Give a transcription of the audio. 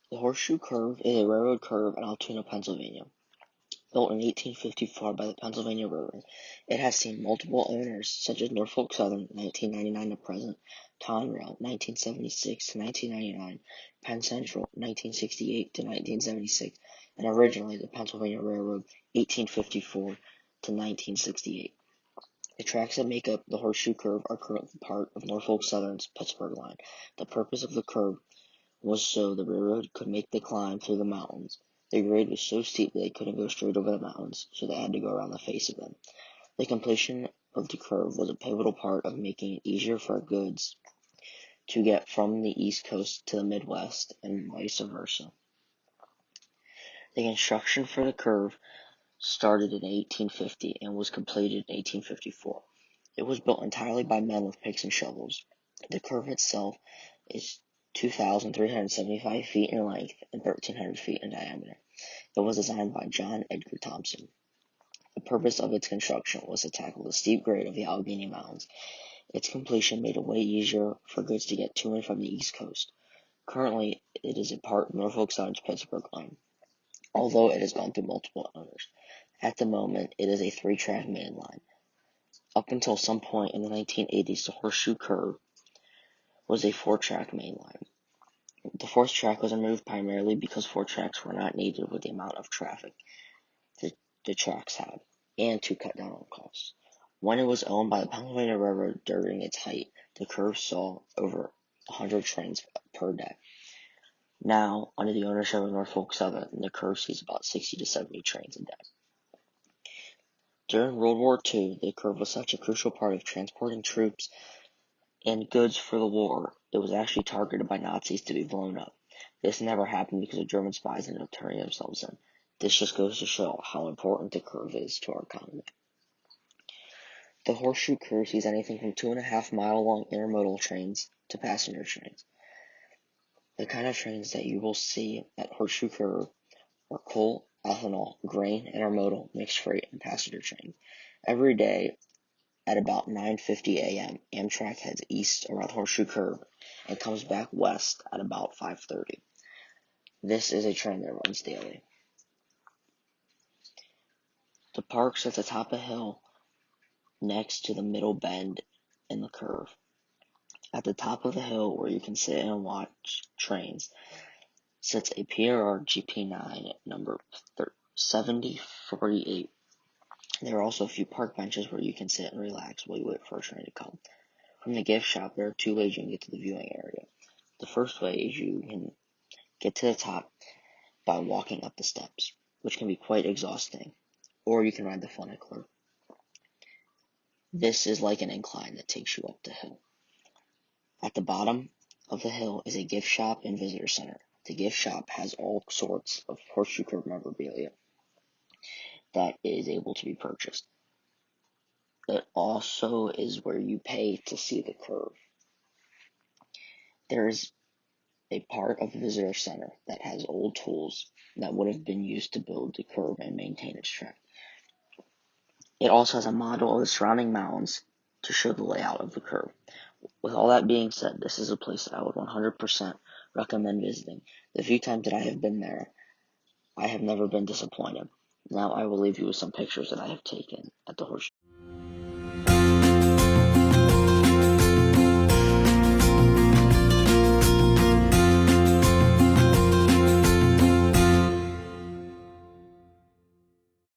The Horseshoe Curve is a railroad curve in Altoona, Pennsylvania. Built in 1854 by the Pennsylvania Railroad, it has seen multiple owners such as Norfolk Southern (1999 to present), Conrail (1976 to 1999), Penn Central (1968 to 1976), and originally the Pennsylvania Railroad (1854 to 1968). The tracks that make up the Horseshoe Curve are currently part of Norfolk Southern's Pittsburgh line. The purpose of the curve was so the railroad could make the climb through the mountains. The grade was so steep that they couldn't go straight over the mountains, so they had to go around the face of them. The completion of the curve was a pivotal part of making it easier for goods to get from the East Coast to the Midwest and vice versa. The construction for the curve started in 1850 and was completed in 1854. It was built entirely by men with picks and shovels. The curve itself is 2,375 feet in length and 1,300 feet in diameter. It was designed by John Edgar Thompson. The purpose of its construction was to tackle the steep grade of the Allegheny Mountains. Its completion made it way easier for goods to get to and from the East Coast. Currently, it is a part of Norfolk Southern's Pittsburgh line, although it has gone through multiple owners. At the moment, it is a 3-track main line. Up until some point in the 1980s, the Horseshoe Curve was a 4-track main line. The 4th track was removed primarily because 4 tracks were not needed with the amount of traffic the tracks had, and to cut down on costs. When it was owned by the Pennsylvania Railroad during its height, the curve saw over 100 trains per day. Now, under the ownership of Norfolk Southern, the curve sees about 60 to 70 trains a day. During World War II, the curve was such a crucial part of transporting troops and goods for the war, it was actually targeted by Nazis to be blown up. This never happened because of German spies ended up turning themselves in. This just goes to show how important the curve is to our economy. The Horseshoe Curve sees anything from 2.5-mile long intermodal trains to passenger trains. The kind of trains that you will see at Horseshoe Curve are coal, ethanol, grain, intermodal, mixed freight, and passenger trains. Every day, at about 9:50 a.m., Amtrak heads east around Horseshoe Curve and comes back west at about 5:30. This is a train that runs daily. The park's at the top of a hill next to the middle bend in the curve. At the top of the hill where you can sit and watch trains sits a PRR GP9 number 7048. There are also a few park benches where you can sit and relax while you wait for a train to come. From the gift shop, there are 2 ways you can get to the viewing area. The first way is you can get to the top by walking up the steps, which can be quite exhausting, or you can ride the funicular. This is like an incline that takes you up the hill. At the bottom of the hill is a gift shop and visitor center. The gift shop has all sorts of Horseshoe Curve memorabilia that is able to be purchased. It also is where you pay to see the curve. There is a part of the visitor center that has old tools that would have been used to build the curve and maintain its track. It also has a model of the surrounding mountains to show the layout of the curve. With all that being said, this is a place that I would 100% recommend visiting. The few times that I have been there, I have never been disappointed. Now I will leave you with some pictures that I have taken at the Horseshoe.